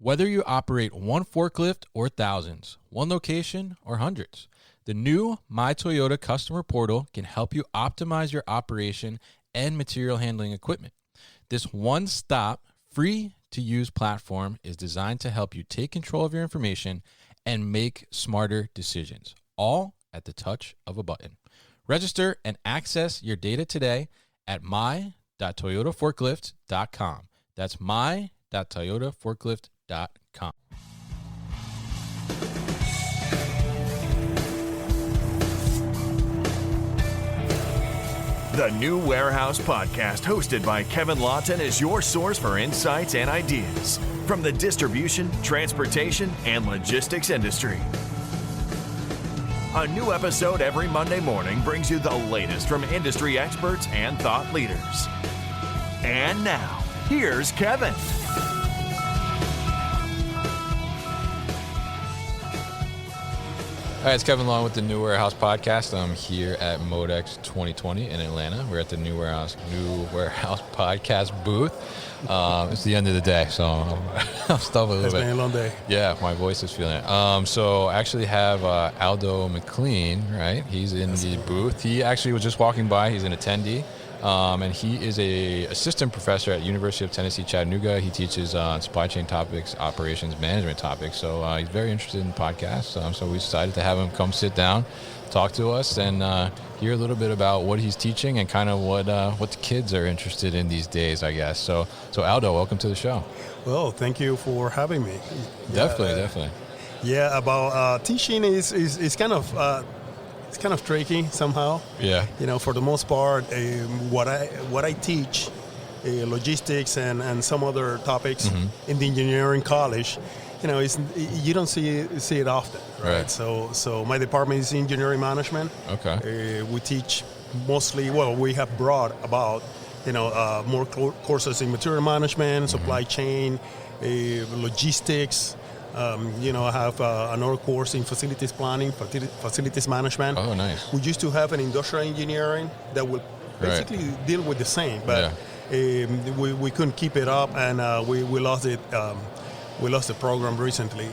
Whether you operate one forklift or thousands, one location or hundreds, the new My Toyota customer portal can help you optimize your operation and material handling equipment. This one-stop, free-to-use platform is designed to help you take control of your information and make smarter decisions, all at the touch of a button. Register and access your data today at my.toyotaforklift.com. That's my.toyotaforklift.com. The New Warehouse Podcast, hosted by Kevin Lawton, is your source for insights and ideas from the distribution, transportation, and logistics industry. A new episode every Monday morning brings you the latest from industry experts and thought leaders. And now, here's Kevin. All right, it's Kevin Lawton with the New Warehouse Podcast. I'm here at MODEX 2020 in Atlanta. We're at the New Warehouse Podcast booth. It's the end of the day, so I'm stuffed a little bit. It's been a long day. Yeah, my voice is feeling it. So I actually have Aldo McLean, right? He's in the booth. He actually was just walking by. He's an attendee. And he is a assistant professor at University of Tennessee, Chattanooga. He teaches on supply chain topics, operations management topics. So he's very interested in podcasts. So we decided to have him come sit down, talk to us, and hear a little bit about what he's teaching and kind of what the kids are interested in these days, I guess. So Aldo, welcome to the show. Well, thank you for having me. Definitely. Yeah, about teaching is kind of. It's kind of tricky somehow. Yeah. You know, for the most part, what I teach, logistics and some other topics in the engineering college, you know, you don't see it often, right? So my department is engineering management. Okay. We teach mostly. Well, we have brought about more courses in material management, supply chain, logistics. I have another course in facilities planning, facilities management. Oh, nice. We used to have an industrial engineering that would basically deal with the same, but we couldn't keep it up, and we lost it. We lost the program recently.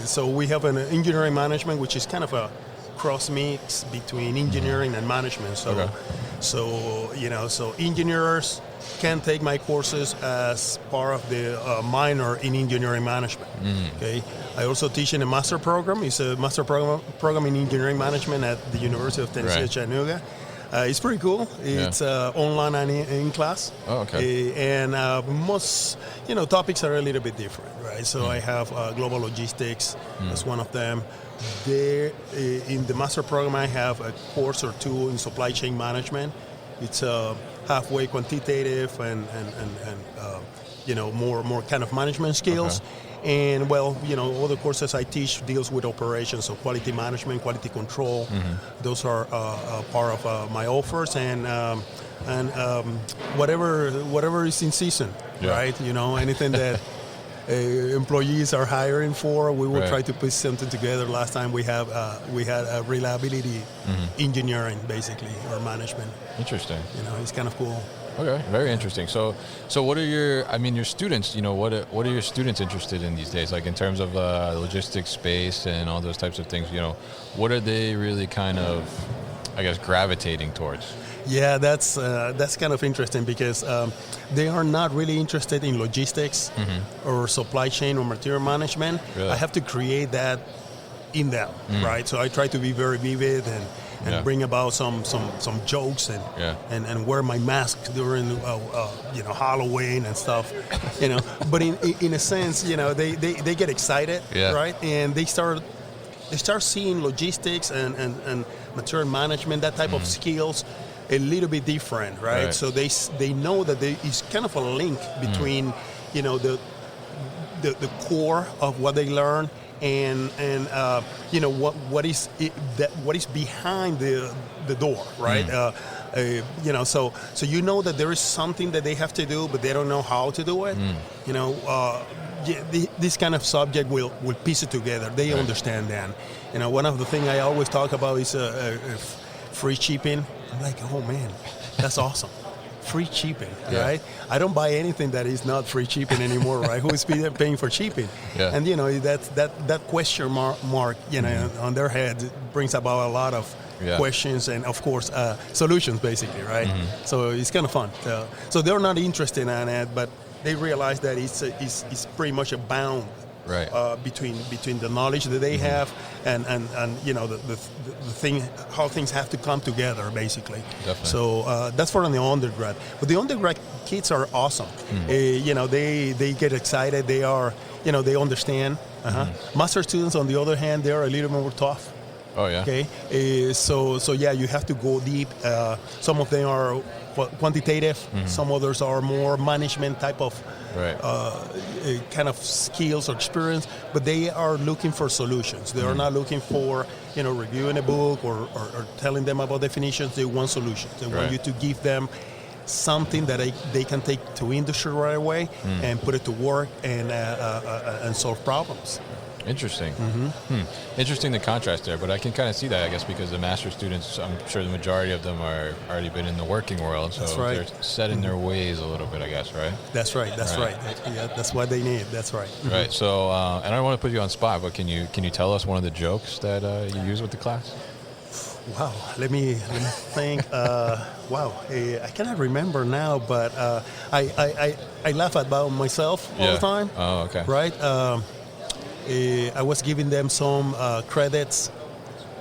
So we have an engineering management, which is kind of a cross mix between engineering and management. So, so engineers can take my courses as part of the minor in engineering management. Okay, I also teach in a master program. It's a master program in engineering management at the University of Tennessee, Chattanooga. It's pretty cool. It's online and in class. Oh, okay. And most topics are a little bit different, right? So I have global logistics as one of them. There in the master program, I have a course or two in supply chain management. It's halfway quantitative and more kind of management skills. Okay. And other courses I teach deals with operations, so quality management, quality control. Those are part of my offers, and whatever is in season, right? Anything that employees are hiring for, we will try to put something together. Last time we had a reliability engineering, basically, or management. Interesting. It's kind of cool. Okay, very interesting. So what are your students, what are your students interested in these days? Like in terms of logistics space and all those types of things, what are they really kind of, I guess, gravitating towards? Yeah, that's kind of interesting because they are not really interested in logistics or supply chain or material management. Really? I have to create that in them, right? So I try to be very vivid and bring about some jokes and wear my mask during Halloween and stuff, But in a sense, they get excited, right? And they start seeing logistics and material management, that type of skills, a little bit different, right? So they know that there is kind of a link between the core of what they learn and what is behind the door, right? So that there is something that they have to do, but they don't know how to do it. This kind of subject will piece it together. They understand that. One of the things I always talk about is free shipping. I'm like, oh man, that's awesome. free shipping, right? I don't buy anything that is not free shipping anymore, right? Who is paying for shipping? Yeah. And that question mark, on their head brings about a lot of questions and, of course, solutions, basically, right? So it's kind of fun. So they're not interested in it, but they realize that it's pretty much a bound. Right. Between the knowledge that they have and the thing, how things have to come together, basically. Definitely. So that's for the undergrad. But the undergrad kids are awesome. They get excited. They are, they understand. Master students, on the other hand, they are a little more tough. Oh yeah. Okay. So you have to go deep. Some of them are quantitative. Some others are more management type of. Right. Kind of skills or experience, but they are looking for solutions. They are not looking for, reviewing a book or telling them about definitions. They want solutions. They want you to give them something that they can take to industry right away and put it to work and solve problems. Interesting. Interesting, the contrast there, but I can kind of see that, I guess, because the master's students, I'm sure the majority of them are already been in the working world, so they're set in their ways a little bit, I guess, right? That's right. Yeah, that's what they need. That's right. Right. So, and I don't want to put you on spot, but can you tell us one of the jokes that you use with the class? Wow. Let me think. I cannot remember now, but I laugh about myself all the time. Oh, okay. Right. I was giving them some credits.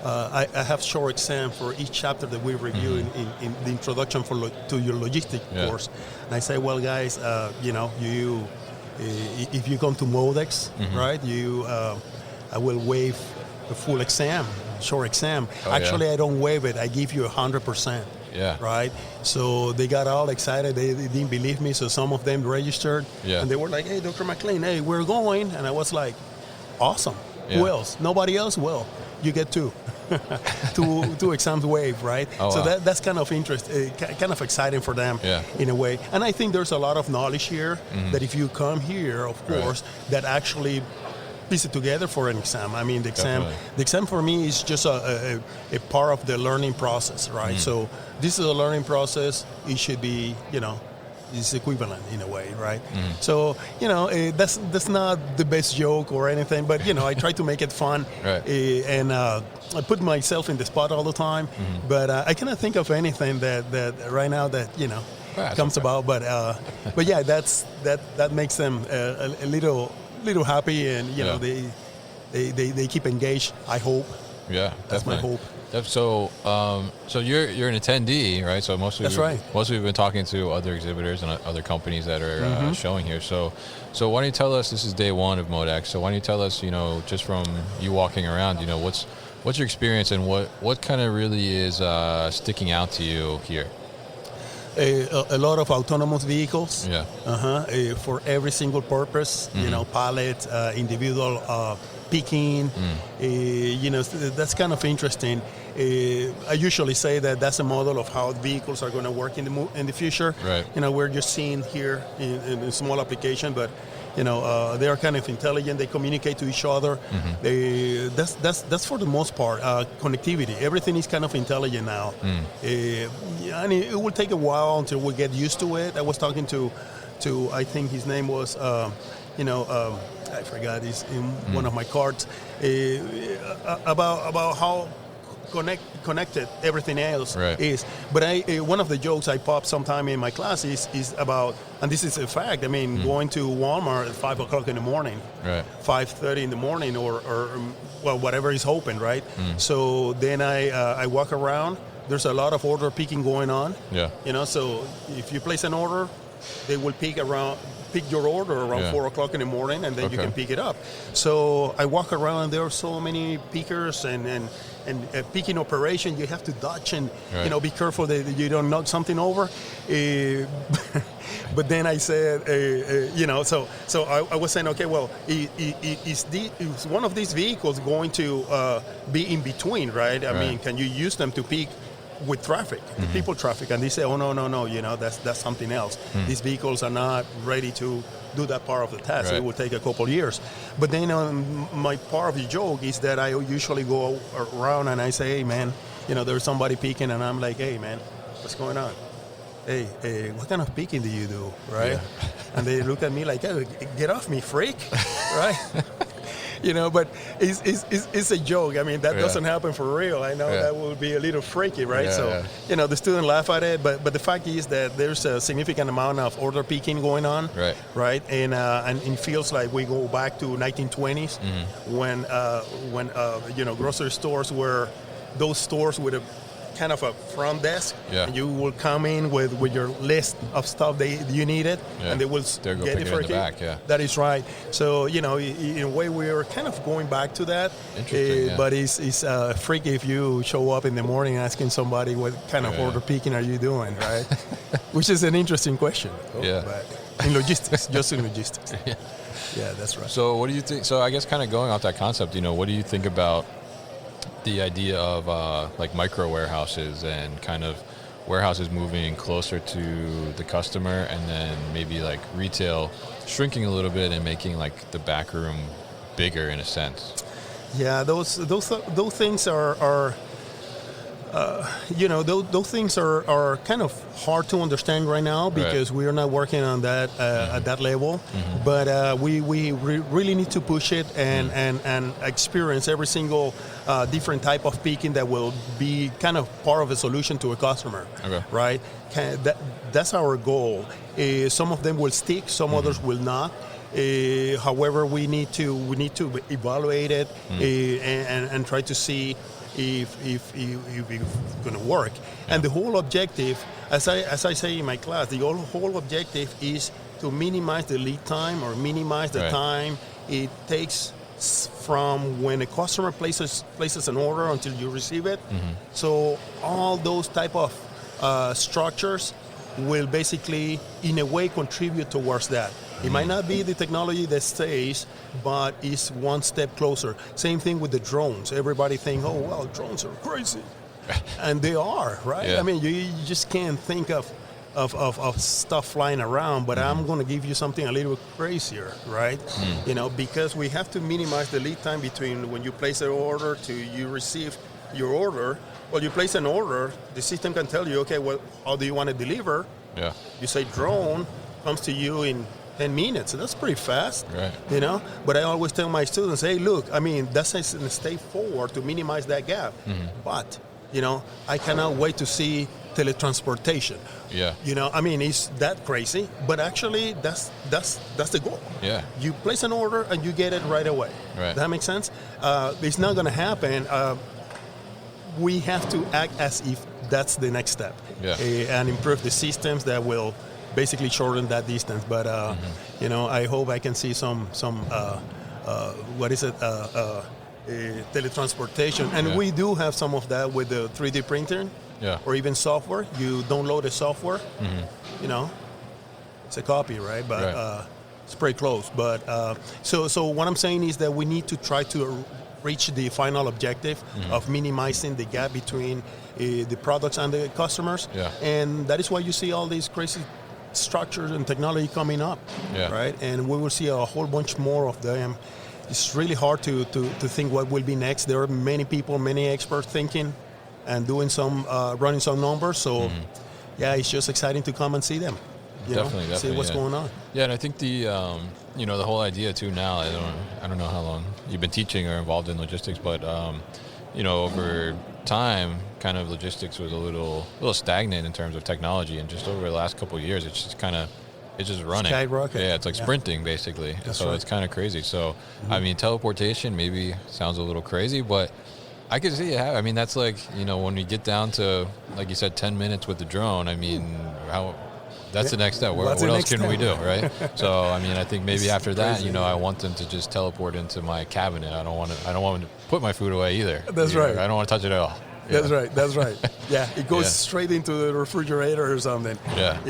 I have short exam for each chapter that we review in the introduction to your logistic course. And I say, well, guys, you if you come to MODEX, right, I will waive the full exam, short exam. Actually, I don't waive it. I give you 100%. Yeah. Right. So they got all excited. They didn't believe me. So some of them registered. Yeah. And they were like, "Hey, Dr. McLean, hey, we're going." And I was like, "Awesome. Yeah. Who else? Nobody else? Well, you get two, two exams waived, right?" Oh, so wow. that's kind of kind of exciting for them in a way. And I think there's a lot of knowledge here that if you come here, of course, that actually piece it together for an exam. I mean, the exam for me is just a part of the learning process, right? So this is a learning process. It should be, is equivalent in a way, right? So, that's not the best joke or anything, but, I try to make it fun. Right. And I put myself in the spot all the time, but I cannot think of anything that right now that, comes about. But yeah, that makes them a little happy, and they keep engaged. I hope. Yeah, that's my hope. So you're an attendee, right? So mostly we've been talking to other exhibitors and other companies that are showing here. So why don't you tell us, this is day one of MODEX, so why don't you tell us, just from you walking around, what's your experience and what kind of really is sticking out to you here? A lot of autonomous vehicles. Yeah. For every single purpose. Pallet, individual picking. That's kind of interesting. I usually say that's a model of how vehicles are going to work in the future. Right. We're just seeing here in a small application, but they are kind of intelligent. They communicate to each other. That's for the most part connectivity. Everything is kind of intelligent now. And it will take a while until we get used to it. I was talking to I think his name was I forgot. He's in one of my cards about how connected everything else is. But one of the jokes I pop sometime in my class is about, and this is a fact, I mean, going to Walmart at 5 o'clock in the morning, 5:30 in the morning, or whatever is open, right? So then I walk around. There's a lot of order picking going on. Yeah. So if you place an order, they will pick your order around 4 o'clock in the morning, and then you can pick it up. So I walk around, and there are so many pickers and picking operation. You have to dodge and be careful that you don't knock something over. But then I said, so I was saying, okay, well, is one of these vehicles going to be in between, right? I mean, can you use them to pick with traffic, the people traffic? And they say, oh, no, that's something else. These vehicles are not ready to do that part of the task. It will take a couple of years. But then my part of the joke is that I usually go around and I say, hey, man, there's somebody picking, and I'm like, hey, man, what's going on? hey, what kind of picking do you do, right? Yeah. And they look at me like, hey, get off me, freak, right? But it's a joke. I mean, that doesn't happen for real. I know that will be a little freaky, right? The student laugh at it, but the fact is that there's a significant amount of order picking going on, right? And it feels like we go back to 1920s when grocery stores were those stores with a kind of a front desk, and you will come in with your list of stuff you needed, and they will get it for you. That is right. So, in a way, we're kind of going back to that. But it's freaky if you show up in the morning asking somebody what kind of order picking are you doing, right? Which is an interesting question. But in logistics, just in logistics. Yeah, that's right. So what do you think? So I guess kind of going off that concept, what do you think about the idea of like micro warehouses and kind of warehouses moving closer to the customer, and then maybe like retail shrinking a little bit and making like the back room bigger in a sense? Yeah, those things are those things are kind of hard to understand right now because we are not working on that at that level. But we really need to push it and experience every single different type of picking that will be kind of part of a solution to a customer, right? That's our goal. Some of them will stick, some others will not. However, we need to evaluate it and try to see if it's going to work. And the whole objective, as I say in my class, the whole objective is to minimize the lead time or minimize the time it takes from when a customer places an order until you receive it. So all those type of structures will basically, in a way, contribute towards that. It might not be the technology that stays, but it's one step closer. Same thing with the drones. Everybody think, oh, well, drones are crazy. And they are, right? I mean, you just can't think of stuff flying around, but I'm going to give you something a little crazier, right? Because we have to minimize the lead time between when you place an order to you receive your order. Well, you place an order, the system can tell you, okay, well, how do you want to deliver? You say drone comes to you in 10 minutes. So that's pretty fast, But I always tell my students, hey, look, I mean, that's a step forward to minimize that gap. But, I cannot wait to see teletransportation. I mean, it's that crazy, but actually that's the goal. You place an order and you get it right away. That makes sense? It's not going to happen. We have to act as if that's the next step and improve the systems that will basically shorten that distance. But I hope I can see some teletransportation, and we do have some of that with the 3D printing, or even software. You download the software, it's a copy, right? But it's pretty close. But so what I'm saying is that we need to try to reach the final objective of minimizing the gap between the products and the customers, and that is why you see all these crazy structures and technology coming up, right? And we will see a whole bunch more of them. It's really hard to think what will be next. There are many people, many experts thinking and doing some, running some numbers. So, it's just exciting to come and see them. Definitely, see what's going on. Yeah, and I think the the whole idea too now. I don't know how long you've been teaching or involved in logistics, but over time, kind of logistics was a little stagnant in terms of technology, and just over the last couple of years, it's just running. Skyrocket. Yeah, it's like sprinting basically. That's right. It's kind of crazy. So, I mean, teleportation maybe sounds a little crazy, but I can see it. I mean, that's like when we get down to, like you said, 10 minutes with the drone. I mean, that's the next step. What else can we do, right? So, I mean, I think maybe after that, I want them to just teleport into my cabinet. I don't want them to put my food away either. That's right. I don't want to touch it at all. That's right. Yeah, it goes straight into the refrigerator or something. That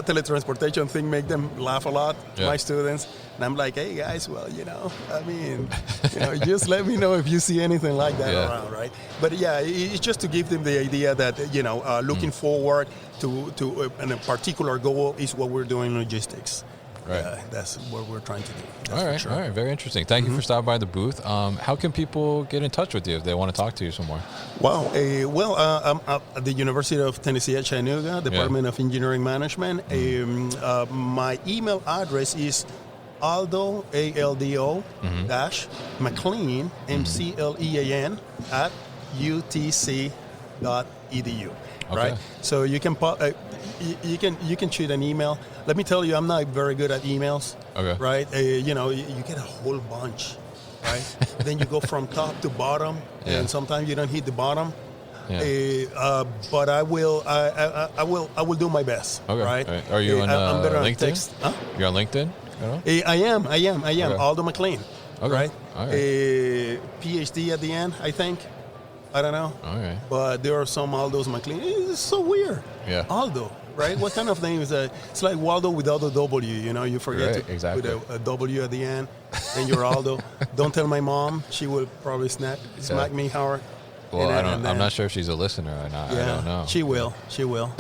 teletransportation thing make them laugh a lot, my students. And I'm like, hey, guys, well, I mean, just let me know if you see anything like that around, right? But, it's just to give them the idea that, looking forward to a particular goal is what we're doing in logistics. that's what we're trying to do. All right, very interesting. Thank you for stopping by the booth. How can people get in touch with you if they want to talk to you some more? Wow. I'm at the University of Tennessee at Chattanooga, Department of Engineering Management. My email address is Aldo, ALDO, dash McLean, MCLEAN, at UTC.edu. Okay. Right? So you can shoot an email. Let me tell you, I'm not very good at emails. Okay. Right? You get a whole bunch. Right? Then you go from top to bottom, and sometimes you don't hit the bottom. Yeah. But I will do my best. Okay. Right? Are you on LinkedIn? You're on LinkedIn? I am. Okay. Aldo McLean. Okay. Right? All right. PhD at the end, I think. I don't know. Okay. But there are some Aldos McLean. It's so weird. Yeah. Aldo, right? What kind of name is that? It's like Waldo without a W. You forget to put a W at the end, and you're Aldo. Don't tell my mom. She will probably smack me hard. Well, I'm not sure if she's a listener or not. Yeah, I don't know. She will. She will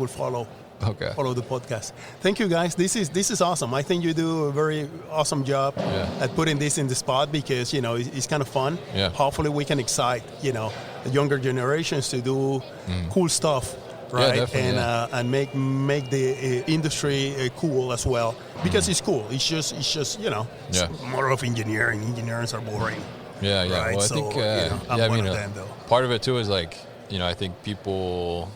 follow. Okay. Follow the podcast. Thank you, guys. This is awesome. I think you do a very awesome job at putting this in the spot because it's kind of fun. Yeah. Hopefully, we can excite the younger generations to do cool stuff, right? Yeah, and make the industry cool as well because it's cool. It's just it's more of engineering. Engineers are boring. Yeah, yeah. Right? Well, I think I'm one of them, though. Part of it too is I think people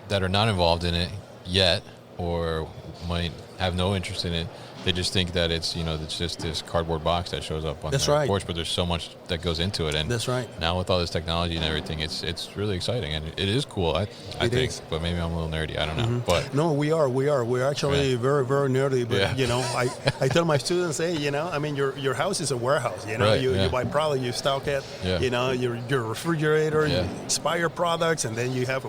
that are not involved in it yet or might have no interest in it, they just think that it's just this cardboard box that shows up on the porch, but there's so much that goes into it. And that's right. Now with all this technology and everything, it's really exciting and it is cool. I think, but maybe I'm a little nerdy. I don't know. But no, we're actually very, very nerdy. But I tell my students, hey, your house is a warehouse. You buy product, you stock it. Yeah. Your refrigerator, you expire products, and then you have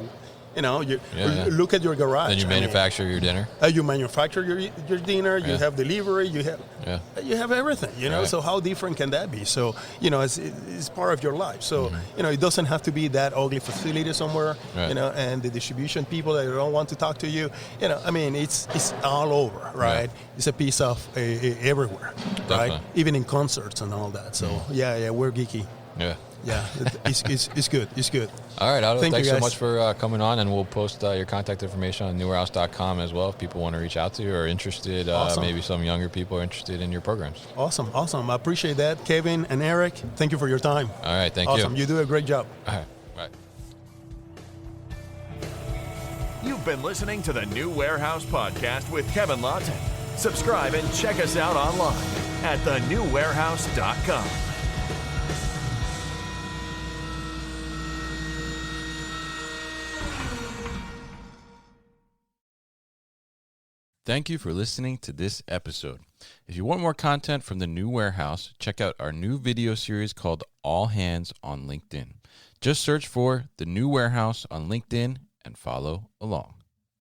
look at your garage. Then you manufacture your dinner. You manufacture your dinner. You have delivery. You have everything. So how different can that be? So it's part of your life. So it doesn't have to be that ugly facility somewhere. Right. And the distribution people that don't want to talk to you. It's all over, right? Yeah. It's a piece of everywhere, definitely. Right? Even in concerts and all that. So we're geeky. Yeah. Yeah, it's good. It's good. All right, Aldo, thanks so much for coming on, and we'll post your contact information on newwarehouse.com as well if people want to reach out to you or are interested. Awesome. Maybe some younger people are interested in your programs. Awesome. I appreciate that. Kevin and Eric, thank you for your time. All right, thank you. Awesome. You do a great job. All right. Bye. You've been listening to the New Warehouse Podcast with Kevin Lawton. Subscribe and check us out online at thenewwarehouse.com. Thank you for listening to this episode. If you want more content from the New Warehouse, check out our new video series called All Hands on LinkedIn. Just search for the New Warehouse on LinkedIn and follow along.